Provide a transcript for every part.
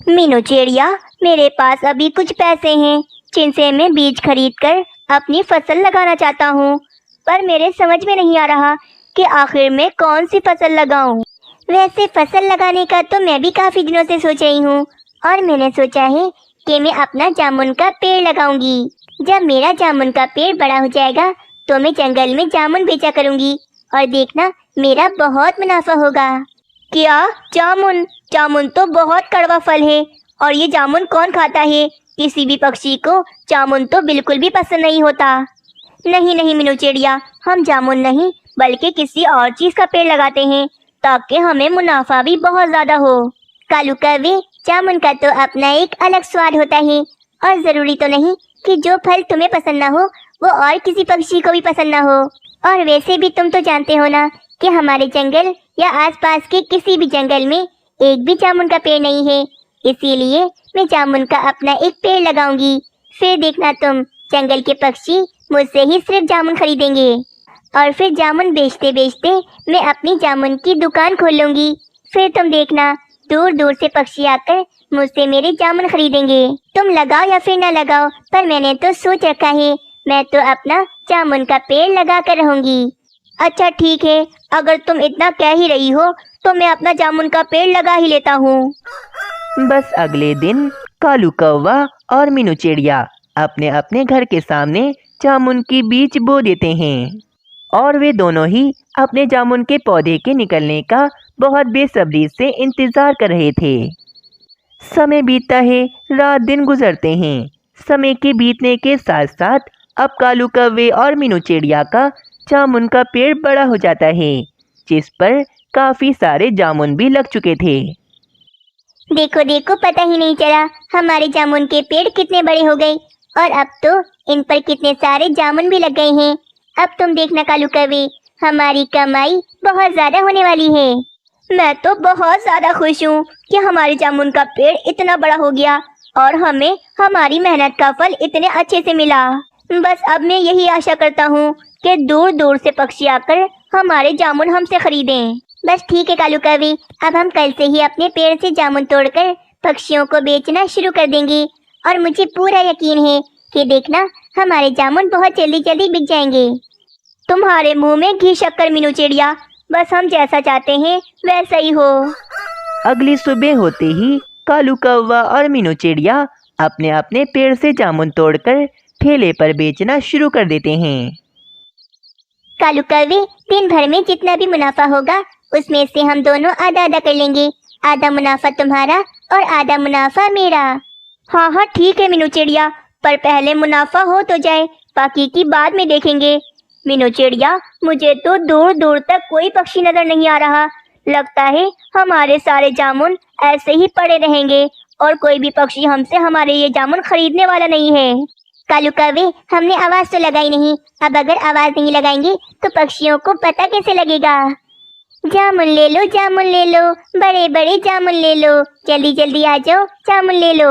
मीनू चिड़िया, मेरे पास अभी कुछ पैसे हैं जिनसे मैं बीज खरीद कर अपनी फसल लगाना चाहता हूँ, पर मेरे समझ में नहीं आ रहा कि आखिर में कौन सी फसल लगाऊं। वैसे फसल लगाने का तो मैं भी काफ़ी दिनों से सोच रही हूँ और मैंने सोचा है कि मैं अपना जामुन का पेड़ लगाऊंगी। जब मेरा जामुन का पेड़ बड़ा हो जाएगा तो मैं जंगल में जामुन बेचा करूंगी और देखना मेरा बहुत मुनाफा होगा। क्या? जामुन? जामुन तो बहुत कड़वा फल है और ये जामुन कौन खाता है? किसी भी पक्षी को जामुन तो बिल्कुल भी पसंद नहीं होता। नहीं नहीं मीनू चिड़िया, हम जामुन नहीं बल्कि किसी और चीज़ का पेड़ लगाते हैं ताकि हमें मुनाफा भी बहुत ज़्यादा हो। कालू कौवे, जामुन का तो अपना एक अलग स्वाद होता है और ज़रूरी तो नहीं कि जो फल तुम्हें पसंद ना हो वो और किसी पक्षी को भी पसंद ना हो। और वैसे भी तुम तो जानते हो ना कि हमारे जंगल या आसपास के किसी भी जंगल में एक भी जामुन का पेड़ नहीं है, इसीलिए मैं जामुन का अपना एक पेड़ लगाऊंगी। फिर देखना तुम, जंगल के पक्षी मुझसे ही सिर्फ जामुन खरीदेंगे और फिर जामुन बेचते बेचते मैं अपनी जामुन की दुकान खोल लूंगी। फिर तुम देखना, दूर दूर से पक्षी आकर मुझसे मेरे जामुन खरीदेंगे। तुम लगाओ या फिर ना लगाओ, पर मैंने तो सोच रखा है, मैं तो अपना जामुन का पेड़ लगा कर रहूंगी। अच्छा ठीक है, अगर तुम इतना कह ही रही हो तो मैं अपना जामुन का पेड़ लगा ही लेता हूँ। बस अगले दिन कालू कौवा और मीनू चिड़िया अपने अपने घर के सामने जामुन की बीज बो देते हैं और वे दोनों ही अपने जामुन के पौधे के निकलने का बहुत बेसब्री से इंतजार कर रहे थे। समय बीतता है, रात दिन गुजरते हैं। समय के बीतने के साथ साथ अब कालू कौवे और मीनू चिड़िया का जामुन का पेड़ बड़ा हो जाता है, जिस पर काफी सारे जामुन भी लग चुके थे। देखो देखो, पता ही नहीं चला हमारे जामुन के पेड़ कितने बड़े हो गए और अब तो इन पर कितने सारे जामुन भी लग गए हैं। अब तुम देखना कालू कौवे, हमारी कमाई बहुत ज्यादा होने वाली है। मैं तो बहुत ज्यादा खुश हूँ कि हमारे जामुन का पेड़ इतना बड़ा हो गया और हमें हमारी मेहनत का फल इतने अच्छे से मिला। बस अब मैं यही आशा करता हूँ कि दूर दूर से पक्षी आकर हमारे जामुन हमसे खरीदें। बस ठीक है कालू कौवे, अब हम कल से ही अपने पेड़ से जामुन तोड़कर पक्षियों को बेचना शुरू कर देंगे और मुझे पूरा यकीन है कि देखना हमारे जामुन बहुत जल्दी जल्दी बिक जाएंगे। तुम्हारे मुंह में घी शक्कर मीनू चिड़िया, बस हम जैसा चाहते हैं वैसा ही हो। अगली सुबह होते ही कालू कौवा और मीनू चिड़िया अपने अपने पेड़ से जामुन तोड़कर ठेले पर बेचना शुरू कर देते हैं। कालू कौवे, दिन भर में जितना भी मुनाफा होगा उसमें से हम दोनों आधा आधा कर लेंगे। आधा मुनाफा तुम्हारा और आधा मुनाफा मेरा। हाँ हाँ ठीक है मीनू चिड़िया, पर पहले मुनाफा हो तो जाए, बाकी की बाद में देखेंगे। मीनू चिड़िया, मुझे तो दूर दूर तक कोई पक्षी नजर नहीं आ रहा। लगता है हमारे सारे जामुन ऐसे ही पड़े रहेंगे और कोई भी पक्षी हमसे हमारे ये जामुन खरीदने वाला नहीं है। कालू कौवे, हमने आवाज तो लगाई नहीं, अब अगर आवाज नहीं लगाएंगे तो पक्षियों को पता कैसे लगेगा। जामुन ले लो, जामुन ले लो, बड़े बड़े जामुन ले लो, जल्दी जल्दी आ जाओ, जामुन ले लो।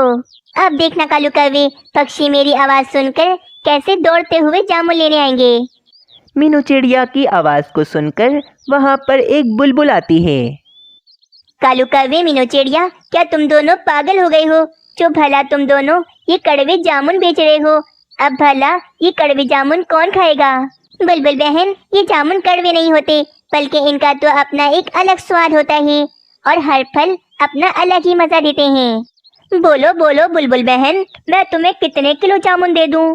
अब देखना कालू कौवे, पक्षी मेरी आवाज सुनकर कैसे दौड़ते हुए जामुन लेने आएंगे। मीनू चिड़िया की आवाज को सुनकर वहां पर एक बुलबुल आती है। कालू कौवे, मीनू चिड़िया, क्या तुम दोनों पागल हो गए हो? जो भला तुम दोनों ये कड़वे जामुन बेच रहे हो, अब भला ये कड़वे जामुन कौन खाएगा? बुलबुल बहन, ये जामुन कड़वे नहीं होते, बल्कि इनका तो अपना एक अलग स्वाद होता है और हर फल अपना अलग ही मजा देते हैं। बोलो बोलो बुलबुल बहन, मैं तुम्हें कितने किलो जामुन दे दूं?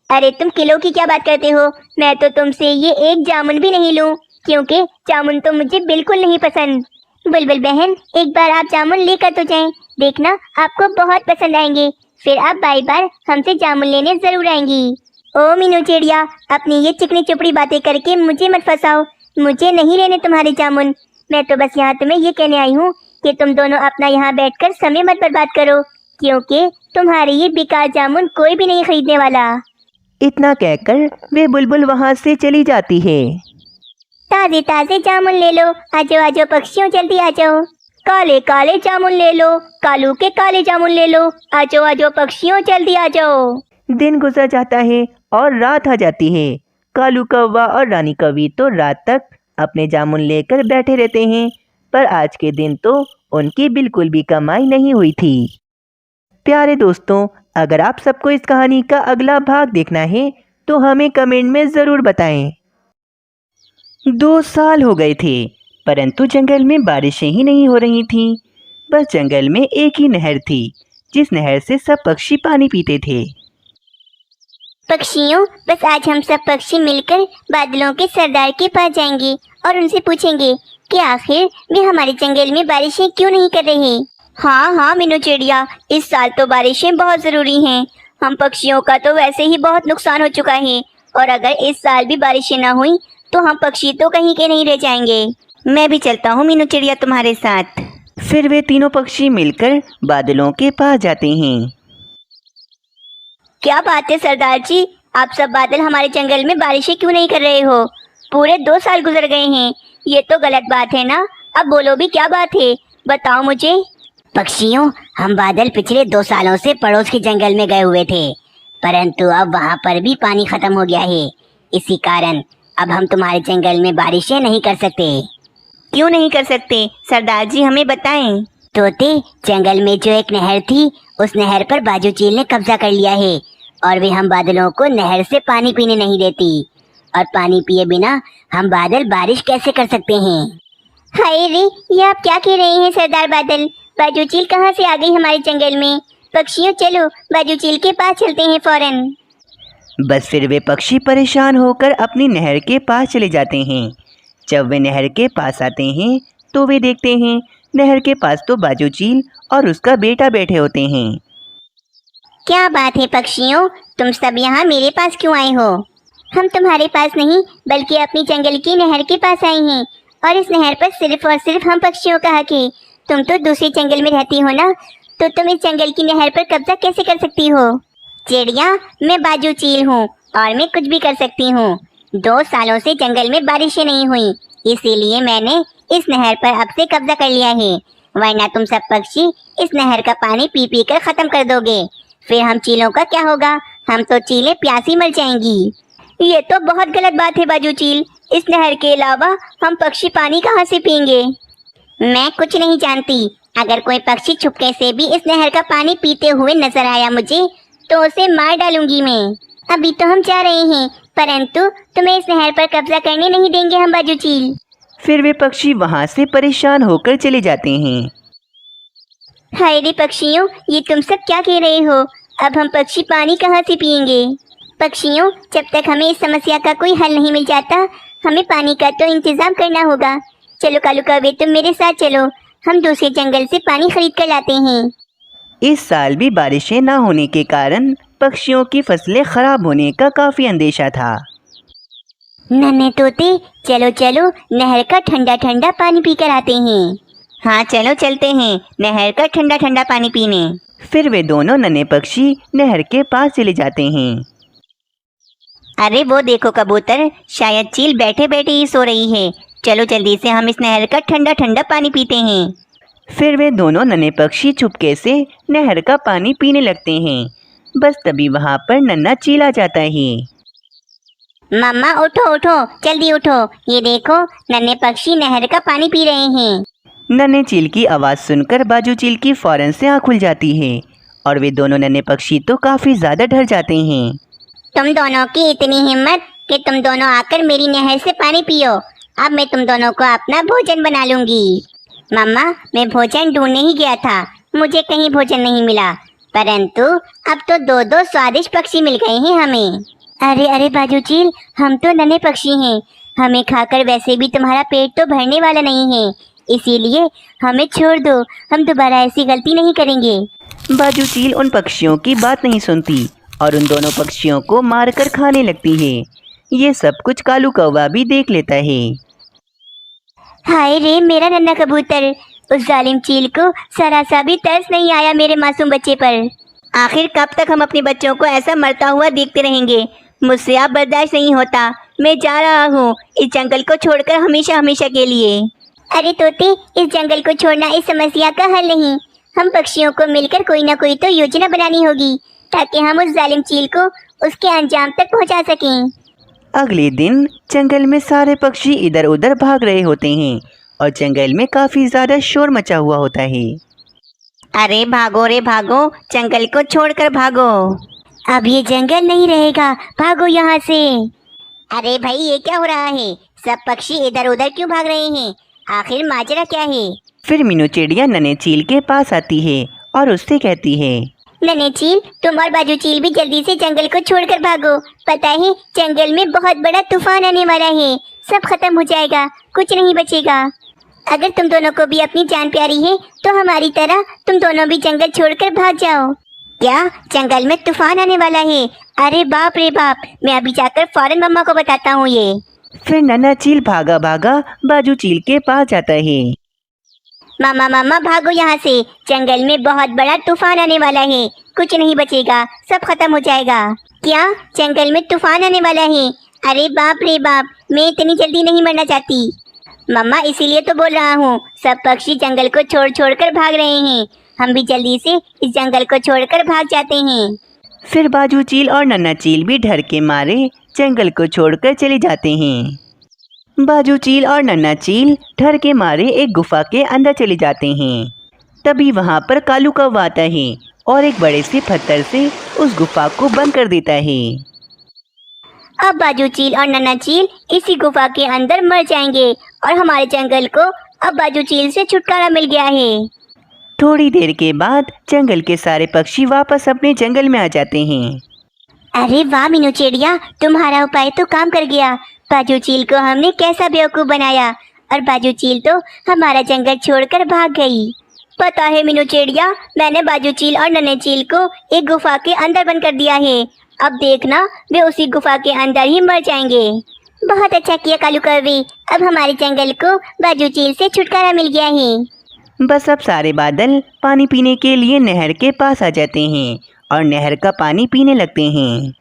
अरे तुम किलो की क्या बात करते हो? मैं तो तुमसे ये एक जामुन भी नहीं लूं, क्योंकि जामुन तो मुझे बिल्कुल नहीं पसंद। बुलबुल बहन, एक बार आप जामुन लेकर तो जाएं, देखना आपको बहुत पसंद आएंगे, फिर आप बार बार हमसे जामुन लेने जरूर आएंगी। ओ मीनू चिड़िया, अपनी ये चिकनी चुपड़ी बातें करके मुझे मत फंसाओ, मुझे नहीं लेने तुम्हारे जामुन। मैं तो बस यहाँ तुम्हें ये कहने आई हूँ कि तुम दोनों अपना यहाँ बैठकर समय मत बर्बाद करो, क्योंकि तुम्हारे ये बेकार जामुन कोई भी नहीं खरीदने वाला। इतना कहकर वे बुलबुल वहां से चली जाती है। ताजे ताजे जामुन ले लो, आजो आजो पक्षियों, जल्दी आ जाओ। काले काले जामुन ले लो, कालू के काले जामुन ले लो, आजो आजो पक्षियों, जल्दी आ जाओ। दिन गुजर जाता है और रात आ जाती है। कालू कौवा और रानी कौवी तो रात तक अपने जामुन लेकर बैठे रहते हैं, पर आज के दिन तो उनकी बिल्कुल भी कमाई नहीं हुई थी। प्यारे दोस्तों, अगर आप सबको इस कहानी का अगला भाग देखना है तो हमें कमेंट में ज़रूर बताएं। 2 साल हो गए थे, परंतु जंगल में बारिशें ही नहीं हो रही थीं। बस जंगल में एक ही नहर थी, जिस नहर से सब पक्षी पानी पीते थे। पक्षियों, बस आज हम सब पक्षी मिलकर बादलों के सरदार के पास जाएंगे और उनसे पूछेंगे कि आखिर वे हमारे जंगल में बारिशें क्यों नहीं कर रहे। हाँ हाँ मीनू चिड़िया, इस साल तो बारिशें बहुत ज़रूरी हैं। हम पक्षियों का तो वैसे ही बहुत नुकसान हो चुका है, और अगर इस साल भी बारिशें ना हुई तो हम पक्षी तो कहीं के नहीं रह जाएंगे। मैं भी चलता हूँ मीनू चिड़िया तुम्हारे साथ। फिर वे तीनों पक्षी मिलकर बादलों के पास जाते हैं। क्या बात है सरदार जी, आप सब बादल हमारे जंगल में बारिशें क्यों नहीं कर रहे हो? पूरे 2 साल गुजर गए हैं, ये तो गलत बात है ना। अब बोलो भी, क्या बात है, बताओ मुझे। पक्षियों, हम बादल पिछले 2 सालों से पड़ोस के जंगल में गए हुए थे, परंतु अब वहाँ पर भी पानी खत्म हो गया है। इसी कारण अब हम तुम्हारे जंगल में बारिशें नहीं कर सकते। क्यों नहीं कर सकते सरदार जी, हमें बताएं। तोते, जंगल में जो एक नहर थी, उस नहर पर बाजू चील ने कब्जा कर लिया है और वे हम बादलों को नहर से पानी पीने नहीं देती। और पानी पिए बिना हम बादल बारिश कैसे कर सकते हैं? हाय रे, ये आप क्या कह रहे हैं सरदार बादल? बाजू चील कहाँ से आ गई हमारे जंगल में? पक्षियों चलो बाजू चील के पास चलते हैं फौरन। बस फिर वे पक्षी परेशान होकर अपनी नहर के पास चले जाते हैं। जब वे नहर के पास आते हैं तो वे देखते हैं नहर के पास तो बाजू चील और उसका बेटा बैठे होते हैं। क्या बात है पक्षियों, तुम सब यहाँ मेरे पास क्यों आए हो? हम तुम्हारे पास नहीं बल्कि अपनी जंगल की नहर के पास आए हैं, और इस नहर पर सिर्फ और सिर्फ हम पक्षियों का हक है। तुम तो दूसरे जंगल में रहती हो ना, तो तुम इस जंगल की नहर पर कब्जा कैसे कर सकती हो? चिड़िया, मैं बाजू चील हूँ और मैं कुछ भी कर सकती हूँ। 2 सालों से जंगल में बारिशें नहीं हुई, इसीलिए मैंने इस नहर पर अब से कब्जा कर लिया है, वरना तुम सब पक्षी इस नहर का पानी पी पी कर खत्म कर दोगे। फिर हम चीलों का क्या होगा? हम तो चीलें प्यासी मर जाएंगी। ये तो बहुत गलत बात है बाजू चील, इस नहर के अलावा हम पक्षी पानी कहाँ से पिएंगे? मैं कुछ नहीं जानती, अगर कोई पक्षी छुपके से भी इस नहर का पानी पीते हुए नजर आया मुझे, तो उसे मार डालूंगी मैं। अभी तो हम जा रहे हैं, परंतु तुम्हें इस नहर पर कब्जा करने नहीं देंगे हम बाजू चील। फिर वे पक्षी वहाँ से परेशान होकर चले जाते हैं। हाय रे पक्षियों, ये तुम सब क्या कह रहे हो? अब हम पक्षी पानी कहाँ से पिएंगे? पक्षियों, जब तक हमें इस समस्या का कोई हल नहीं मिल जाता, हमें पानी का तो इंतजाम करना होगा। चलो कालू कौवे, तुम मेरे साथ चलो, हम दूसरे जंगल से पानी खरीद कर लाते हैं। इस साल भी बारिशें ना होने के कारण पक्षियों की फसलें खराब होने का काफ़ी अंदेशा था। नन्हे तोते, चलो चलो नहर का ठंडा ठंडा पानी पी कर आते हैं। हाँ चलो चलते हैं नहर का ठंडा ठंडा पानी पीने। फिर वे दोनों नन्हे पक्षी नहर के पास चले जाते हैं। अरे वो देखो कबूतर, शायद चील बैठे बैठे ही सो रही है। चलो जल्दी से हम इस नहर का ठंडा ठंडा पानी पीते हैं। फिर वे दोनों नन्हे पक्षी चुपके से नहर का पानी पीने लगते हैं। बस तभी वहाँ पर नन्हा चील आ जाता है। मम्मा उठो उठो, जल्दी उठो, ये देखो नन्हे पक्षी नहर का पानी पी रहे हैं। नन्हे चील की आवाज़ सुनकर बाजू चील की फौरन से आँख खुल जाती है और वे दोनों नन्हे पक्षी तो काफ़ी ज़्यादा डर जाते हैं। तुम दोनों की इतनी हिम्मत कि तुम दोनों आकर मेरी नहर से पानी पियो। अब मैं तुम दोनों को अपना भोजन बना लूंगी। मम्मा, मैं भोजन ढूंढने ही गया था, मुझे कहीं भोजन नहीं मिला, परंतु अब तो 2-2 स्वादिष्ट पक्षी मिल गए हैं हमें। अरे अरे बाजू चील, हम तो नन्हे पक्षी हैं, हमें खाकर वैसे भी तुम्हारा पेट तो भरने वाला नहीं है, इसीलिए हमें छोड़ दो, हम दोबारा ऐसी गलती नहीं करेंगे। बाजू चील उन पक्षियों की बात नहीं सुनती और उन दोनों पक्षियों को मारकर खाने लगती है। ये सब कुछ कालू कौवा भी देख लेता है। हाय रे मेरा नन्हा कबूतर, उस जालिम चील को जरा सा भी तरस नहीं आया मेरे मासूम बच्चे पर। आखिर कब तक हम अपने बच्चों को ऐसा मरता हुआ देखते रहेंगे? मुझसे अब बर्दाश्त नहीं होता, मैं जा रहा हूँ इस जंगल को छोड़कर हमेशा हमेशा के लिए। अरे तोते, इस जंगल को छोड़ना इस समस्या का हल नहीं, हम पक्षियों को मिलकर कोई ना कोई तो योजना बनानी होगी ताकि हम उस जालिम चील को उसके अंजाम तक पहुँचा सकें। अगले दिन जंगल में सारे पक्षी इधर उधर भाग रहे होते हैं और जंगल में काफ़ी ज़्यादा शोर मचा हुआ होता है। अरे भागो रे भागो, जंगल को छोड़कर भागो। अब ये जंगल नहीं रहेगा, भागो यहाँ से। अरे भाई ये क्या हो रहा है? सब पक्षी इधर उधर क्यों भाग रहे हैं? आखिर माजरा क्या है? फिर मीनू चिड़िया नन्हे चील के पास आती है और उससे कहती है, नन्हे चील, तुम और बाजू चील भी जल्दी से जंगल को छोड़कर भागो। पता है जंगल में बहुत बड़ा तूफान आने वाला है, सब खत्म हो जाएगा, कुछ नहीं बचेगा। अगर तुम दोनों को भी अपनी जान प्यारी है तो हमारी तरह तुम दोनों भी जंगल छोड़कर भाग जाओ। क्या जंगल में तूफान आने वाला है? अरे बाप रे बाप, मैं अभी जाकर फौरन मम्मा को बताता हूँ ये। फिर नन्हा चील भागा भागा बाजू चील के पास जाता है। मामा मामा भागो यहाँ से, जंगल में बहुत बड़ा तूफान आने वाला है, कुछ नहीं बचेगा, सब खत्म हो जाएगा। क्या जंगल में तूफान आने वाला है? अरे बाप रे बाप, मैं इतनी जल्दी नहीं मरना चाहती। मम्मा इसीलिए तो बोल रहा हूँ, सब पक्षी जंगल को छोड़ छोड़ कर भाग रहे हैं, हम भी जल्दी से इस जंगल को छोड़कर भाग जाते हैं। फिर बाजू चील और नन्हा चील भी डर के मारे जंगल को छोड़कर चले जाते हैं। बाजू चील और नन्हा चील डर के मारे एक गुफा के अंदर चले जाते हैं। तभी वहाँ पर कालू कौवा आता है और एक बड़े से पत्थर से उस गुफा को बंद कर देता है। अब बाजू चील और नन्हा चील इसी गुफा के अंदर मर जाएंगे और हमारे जंगल को अब बाजू चील से छुटकारा मिल गया है। थोड़ी देर के बाद जंगल के सारे पक्षी वापस अपने जंगल में आ जाते हैं। अरे वाह मीनू चिड़िया, तुम्हारा उपाय तो काम कर गया। बाजू चील को हमने कैसा बेवकूफ़ बनाया और बाजू चील तो हमारा जंगल छोड़कर भाग गई। पता है मीनू चिड़िया, मैंने बाजू चील और नन्हे चील को एक गुफा के अंदर बंद कर दिया है। अब देखना वे उसी गुफा के अंदर ही मर जाएंगे। बहुत अच्छा किया कालू कौवे, अब हमारे जंगल को बाजू चील से छुटकारा मिल गया है। बस अब सारे बादल पानी पीने के लिए नहर के पास आ जाते हैं और नहर का पानी पीने लगते हैं।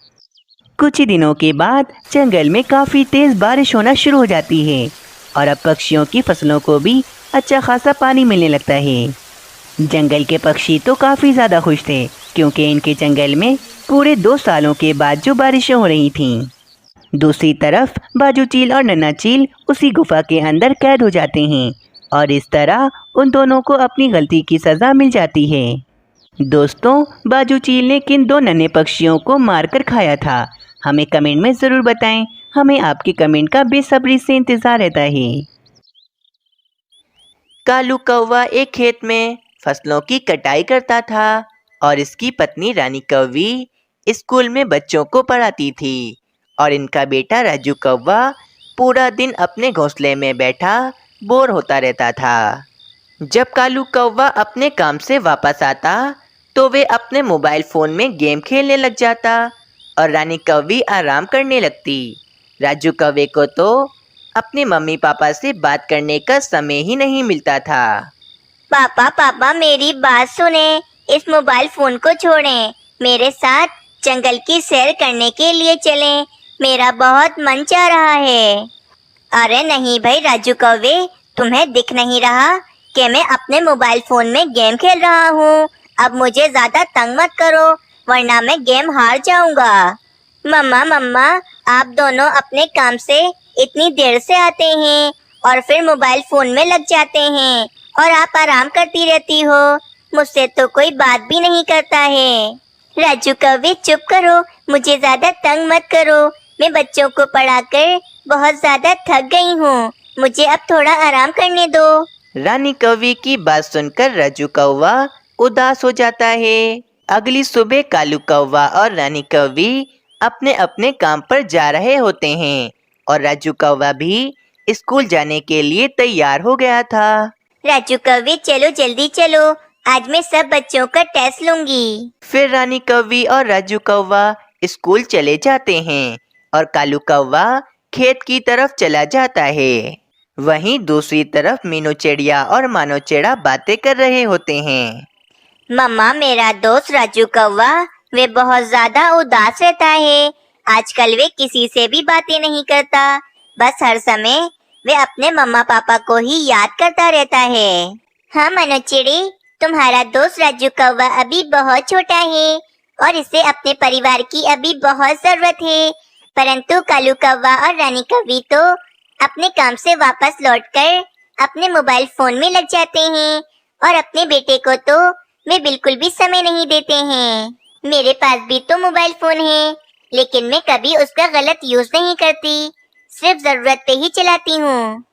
कुछ ही दिनों के बाद जंगल में काफ़ी तेज़ बारिश होना शुरू हो जाती है और अब पक्षियों की फसलों को भी अच्छा खासा पानी मिलने लगता है। जंगल के पक्षी तो काफ़ी ज़्यादा खुश थे क्योंकि इनके जंगल में पूरे 2 सालों के बाद जो बारिशें हो रही थीं। दूसरी तरफ बाजू चील और नन्हा चील उसी गुफा के अंदर कैद हो जाते हैं और इस तरह उन दोनों को अपनी गलती की सज़ा मिल जाती है। दोस्तों, बाजू चील ने किन 2 नन्हे पक्षियों को मारकर खाया था, हमें कमेंट में ज़रूर बताएं। हमें आपके कमेंट का बेसब्री से इंतज़ार रहता है। कालू कौवा एक खेत में फसलों की कटाई करता था और इसकी पत्नी रानी कौवी स्कूल में बच्चों को पढ़ाती थी और इनका बेटा राजू कौवा पूरा दिन अपने घोंसले में बैठा बोर होता रहता था। जब कालू कौवा अपने काम से वापस आता तो वे अपने मोबाइल फ़ोन में गेम खेलने लग जाता और रानी कौवी आराम करने लगती। राजू कौवे को तो अपने मम्मी पापा से बात करने का समय ही नहीं मिलता था। पापा पापा मेरी बात सुने, इस मोबाइल फोन को छोड़ें, मेरे साथ जंगल की सैर करने के लिए चलें, मेरा बहुत मन चाह रहा है। अरे नहीं भाई राजू कौवे, तुम्हें दिख नहीं रहा कि मैं अपने मोबाइल फोन में गेम खेल रहा हूँ। अब मुझे ज़्यादा तंग मत करो वरना मैं गेम हार जाऊँगा। मम्मा मम्मा, आप दोनों अपने काम से इतनी देर से आते हैं और फिर मोबाइल फ़ोन में लग जाते हैं और आप आराम करती रहती हो, मुझसे तो कोई बात भी नहीं करता है। राजू कौवे चुप करो, मुझे ज़्यादा तंग मत करो, मैं बच्चों को पढ़ाकर बहुत ज़्यादा थक गई हूँ, मुझे अब थोड़ा आराम करने दो। रानी कौवी की बात सुनकर राजू कौवा उदास हो जाता है। अगली सुबह कालू कौवा और रानी कौवी अपने अपने काम पर जा रहे होते हैं और राजू कौवा भी स्कूल जाने के लिए तैयार हो गया था। राजू कौवे चलो जल्दी चलो, आज मैं सब बच्चों का टेस्ट लूंगी। फिर रानी कौवी और राजू कौवा स्कूल चले जाते हैं और कालू कौवा खेत की तरफ चला जाता है। वहीं दूसरी तरफ मीनू चिड़िया और मानो चिड़ा बातें कर रहे होते हैं। मम्मा, मेरा दोस्त राजू कौवा वे बहुत ज्यादा उदास रहता है, आजकल वे किसी से भी बातें नहीं करता, बस हर समय वे अपने मम्मा पापा को ही याद करता रहता है। हाँ मानो चिड़ी, तुम्हारा दोस्त राजू कौवा अभी बहुत छोटा है और इसे अपने परिवार की अभी बहुत जरूरत है, परंतु कालू कौवा और रानी कौवी तो अपने काम से वापस लौटकर अपने मोबाइल फोन में लग जाते हैं और अपने बेटे को तो वे बिल्कुल भी समय नहीं देते हैं। मेरे पास भी तो मोबाइल फोन है, लेकिन मैं कभी उसका गलत यूज नहीं करती, सिर्फ जरूरत पे ही चलाती हूँ।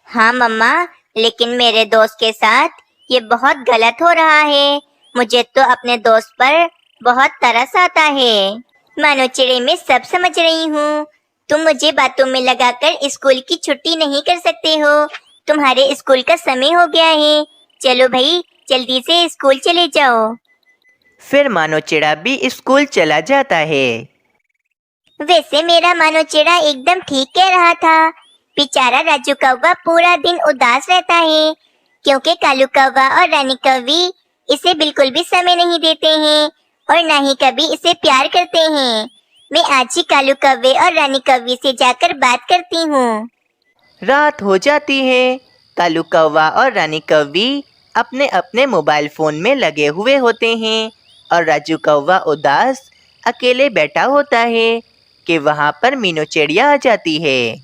हाँ मम्मा, लेकिन मेरे दोस्त के साथ ये बहुत गलत हो रहा है। मुझे तो अपने दोस्त पर बहुत तरस आता है। मानो चिड़े, मैं सब समझ रही हूँ। तुम मुझे बातों में लगाकर स्कूल की छुट्टी नहीं कर सकते हो। तुम्हारे स्कूल का समय हो गया है। चलो भाई, जल्दी से स्कूल चले जाओ। फिर मानो चिड़ा भी स्कूल चला जाता है। वैसे मेरा मानो चिड़ा एकदम ठीक कह रहा था। बेचारा राजू कौवा पूरा दिन उदास रहता है, क्योंकि कालू कौवा और रानी कौवी इसे बिल्कुल भी समय नहीं देते हैं और ना ही कभी इसे प्यार करते हैं। मैं आज ही कालू कौवे और रानी कौवी से जाकर बात करती हूँ। रात हो जाती है। कालू कौवा और रानी कौवी अपने अपने मोबाइल फोन में लगे हुए होते हैं और राजू कौवा उदास अकेले बैठा होता है कि वहाँ पर मीनू चिड़िया आ जाती है।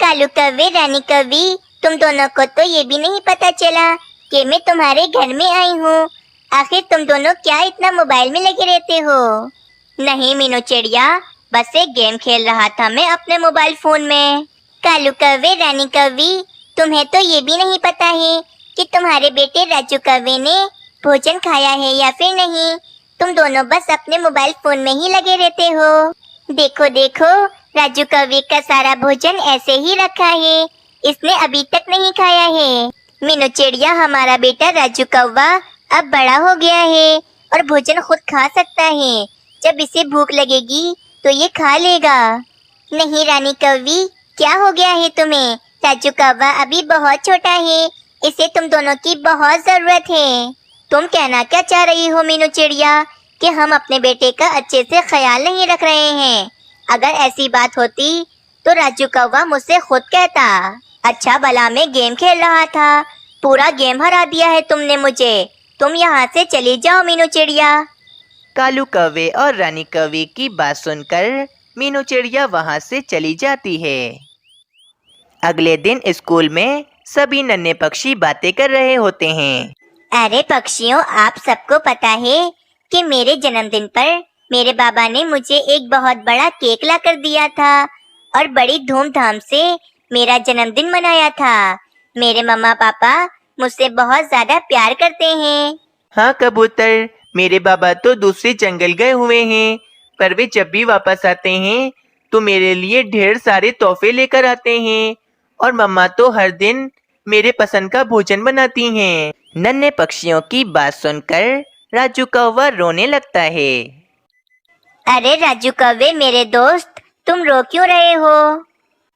कालू कौवे, रानी कौवी, तुम दोनों को तो ये भी नहीं पता चला कि मैं तुम्हारे घर में आई हूँ। आखिर तुम दोनों क्या इतना मोबाइल में लगे रहते हो? नहीं मीनू चिड़िया, बस एक गेम खेल रहा था मैं अपने मोबाइल फोन में। कालू कौवे, रानी कौवी, तुम्हें तो ये भी नहीं पता है कि तुम्हारे बेटे राजू कौवे ने भोजन खाया है या फिर नहीं। तुम दोनों बस अपने मोबाइल फोन में ही लगे रहते हो। देखो देखो, राजू कौवे का सारा भोजन ऐसे ही रखा है, इसने अभी तक नहीं खाया है। मीनू चिड़िया, हमारा बेटा राजू कौवा अब बड़ा हो गया है और भोजन खुद खा सकता है। जब इसे भूख लगेगी तो ये खा लेगा। नहीं रानी कौवी, क्या हो गया है तुम्हें? राजू कौवा अभी बहुत छोटा है, इसे तुम दोनों की बहुत जरूरत है। तुम कहना क्या चाह रही हो मीनू चिड़िया कि हम अपने बेटे का अच्छे से ख्याल नहीं रख रहे हैं? अगर ऐसी बात होती तो राजू कौवा मुझसे खुद कहता। अच्छा भला मैं गेम खेल रहा था, पूरा गेम हरा दिया है तुमने मुझे। तुम यहाँ से चली जाओ मीनू चिड़िया। कालू कौवे और रानी कौवी की बात सुनकर मीनू चिड़िया वहाँ से चली जाती है। अगले दिन स्कूल में सभी नन्हे पक्षी बातें कर रहे होते हैं। अरे पक्षियों, आप सबको पता है कि मेरे जन्मदिन पर मेरे बाबा ने मुझे एक बहुत बड़ा केक ला कर दिया था और बड़ी धूमधाम से मेरा जन्मदिन मनाया था। मेरे मम्मा पापा मुझसे बहुत ज्यादा प्यार करते हैं। हाँ कबूतर, मेरे बाबा तो दूसरे जंगल गए हुए हैं, पर वे जब भी वापस आते हैं तो मेरे लिए ढेर सारे तोहफे लेकर आते हैं और मम्मा तो हर दिन मेरे पसंद का भोजन बनाती हैं। नन्हे पक्षियों की बात सुनकर राजू कौवा रोने लगता है। अरे राजू कौवे, मेरे दोस्त, तुम रो क्यों रहे हो?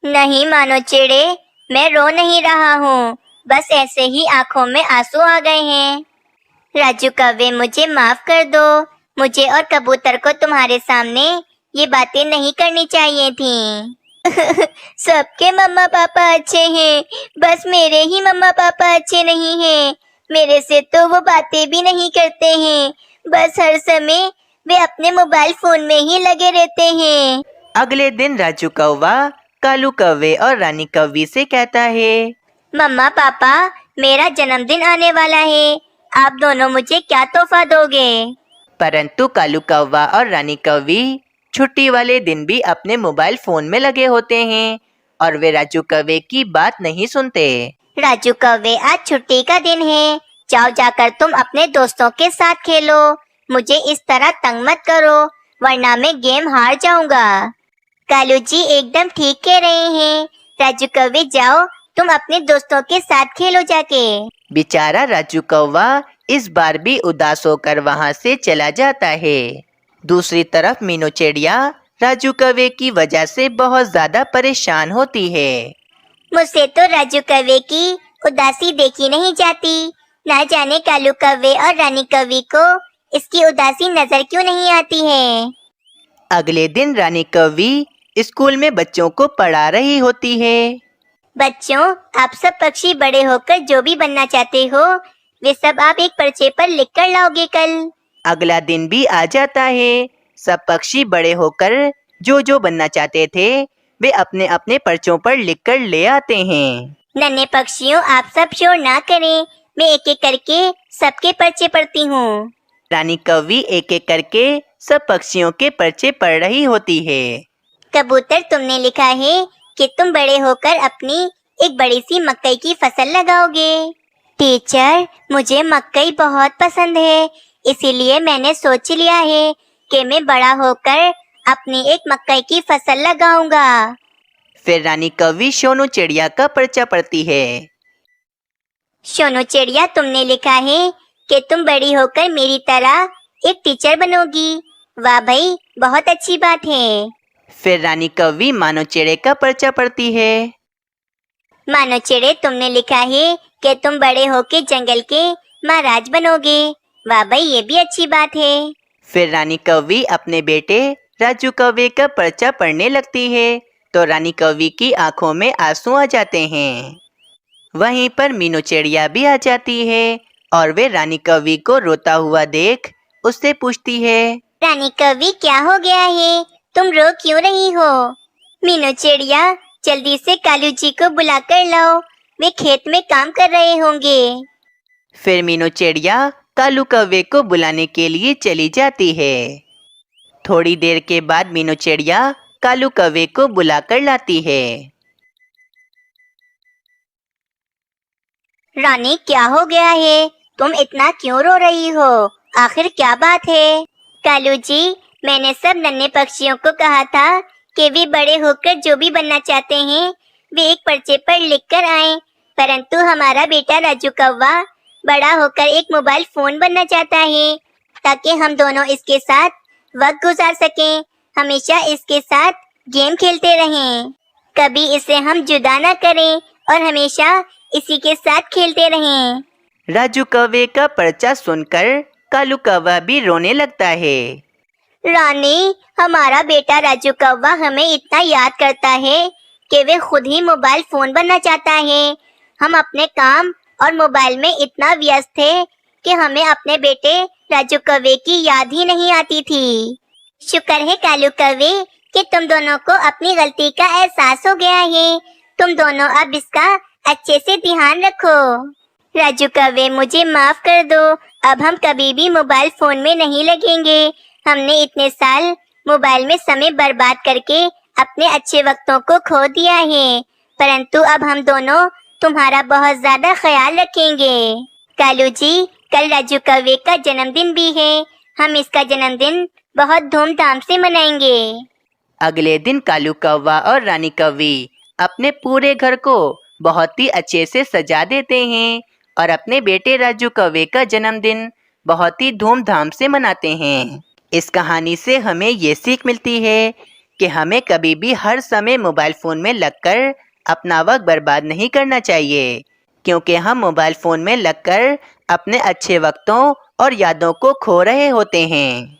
नहीं मानो चिड़े, मैं रो नहीं रहा हूँ, बस ऐसे ही आंखों में आंसू आ गए हैं। राजू कौवे, मुझे माफ कर दो। मुझे और कबूतर को तुम्हारे सामने ये बातें नहीं करनी चाहिए थी। सबके मम्मा पापा अच्छे हैं, बस मेरे ही मम्मा पापा अच्छे नहीं हैं। मेरे से तो वो बातें भी नहीं करते हैं, बस हर समय वे अपने मोबाइल फोन में ही लगे रहते हैं। अगले दिन राजू कौवा कालू कौवे और रानी कौवी से कहता है, मम्मा पापा, मेरा जन्मदिन आने वाला है, आप दोनों मुझे क्या तोहफा दोगे? परंतु कालू कौवा और रानी कौवी छुट्टी वाले दिन भी अपने मोबाइल फोन में लगे होते हैं और वे राजू कौवे की बात नहीं सुनते। राजू कौवे, आज छुट्टी का दिन है, जाओ जाकर तुम अपने दोस्तों के साथ खेलो। मुझे इस तरह तंग मत करो, वरना मैं गेम हार जाऊंगा। कालू जी एकदम ठीक कह रहे हैं। राजू कौवे, जाओ तुम अपने दोस्तों के साथ खेलो जाके। बेचारा राजू कौवा इस बार भी उदास होकर वहाँ से चला जाता है। दूसरी तरफ मीनू चिड़िया राजू कौवे की वजह से बहुत ज्यादा परेशान होती है। मुझसे तो राजू कौवे की उदासी देखी नहीं जाती। ना जाने कालू कौवे और रानी कौवी को इसकी उदासी नजर क्यों नहीं आती है। अगले दिन रानी कौवी स्कूल में बच्चों को पढ़ा रही होती है। बच्चों, आप सब पक्षी बड़े होकर जो भी बनना चाहते हो, वे सब आप एक पर्चे पर लिख कर लाओगे कल। अगला दिन भी आ जाता है। सब पक्षी बड़े होकर जो जो बनना चाहते थे वे अपने अपने पर्चों पर लिखकर ले आते हैं। नन्हे पक्षियों, आप सब शोर ना करें, मैं एक एक करके सबके पर्चे पढ़ती हूँ। रानी कौवी एक एक करके सब पक्षियों के पर्चे पढ़ रही होती है। कबूतर, तुमने लिखा है कि तुम बड़े होकर अपनी एक बड़ी सी मकई की फसल लगाओगे। टीचर, मुझे मकई बहुत पसंद है, इसीलिए मैंने सोच लिया है कि मैं बड़ा होकर अपनी एक मकई की फसल लगाऊंगा। फिर रानी कौवी सोनू चिड़िया का पर्चा पढ़ती है। सोनू चिड़िया, तुमने लिखा है कि तुम बड़ी होकर मेरी तरह एक टीचर बनोगी। वाह भाई, बहुत अच्छी बात है। फिर रानी कौवी मानो चिड़े का पर्चा पढ़ती है। मानो चिड़े, तुमने लिखा है कि तुम बड़े होकर जंगल के महाराज बनोगे। वाह भाई, ये भी अच्छी बात है। फिर रानी कौवी अपने बेटे राजू कौवे का पर्चा पढ़ने लगती है तो रानी कौवी की आंखों में आंसू आ जाते हैं। वहीं पर मीनू चिड़िया भी आ जाती है और वे रानी कौवी को रोता हुआ देख उससे पूछती है, रानी कौवी, क्या हो गया है? तुम रो क्यों रही हो? मीनू चिड़िया, जल्दी से कालू जी को बुला कर लाओ, वे खेत में काम कर रहे होंगे। फिर मीनू चिड़िया कालू कौवे को बुलाने के लिए चली जाती है। थोड़ी देर के बाद मीनू चिड़िया कालू कौवे को बुलाकर लाती है। रानी, क्या हो गया है? तुम इतना क्यों रो रही हो? आखिर क्या बात है? कालू जी, मैंने सब नन्हे पक्षियों को कहा था कि वे बड़े होकर जो भी बनना चाहते हैं वे एक पर्चे पर लिख कर आए, परंतु हमारा बेटा राजू कौवा बड़ा होकर एक मोबाइल फोन बनना चाहता है ताकि हम दोनों इसके साथ वक्त गुजार सकें, हमेशा इसके साथ गेम खेलते रहें, कभी इसे हम जुदा न करें और हमेशा इसी के साथ खेलते रहें। राजू कौवे का पर्चा सुनकर कालू कौवा भी रोने लगता है। रानी, हमारा बेटा राजू कौवा हमें इतना याद करता है कि वे खुद ही मोबाइल फोन बनना चाहता है। हम अपने काम और मोबाइल में इतना व्यस्त थे कि हमें अपने बेटे राजू कौवे की याद ही नहीं आती थी। शुक्र है कालू कौवे कि तुम दोनों को अपनी गलती का एहसास हो गया है। तुम दोनों अब इसका अच्छे से ध्यान रखो। राजू कौवे, मुझे माफ कर दो, अब हम कभी भी मोबाइल फोन में नहीं लगेंगे। हमने इतने साल मोबाइल में समय बर्बाद करके अपने अच्छे वक्तों को खो दिया है, परंतु अब हम दोनों तुम्हारा बहुत ज्यादा ख्याल रखेंगे। कालू जी, कल राजू कौवे का जन्मदिन भी है, हम इसका जन्मदिन बहुत धूमधाम से मनाएंगे। अगले दिन कालू कौवा और रानी कौवी अपने पूरे घर को बहुत ही अच्छे से सजा देते हैं और अपने बेटे राजू कौवे का जन्मदिन बहुत ही धूमधाम से मनाते हैं। इस कहानी से हमें ये सीख मिलती है कि हमें कभी भी हर समय मोबाइल फ़ोन में लगकर अपना वक्त बर्बाद नहीं करना चाहिए, क्योंकि हम मोबाइल फ़ोन में लगकर अपने अच्छे वक्तों और यादों को खो रहे होते हैं।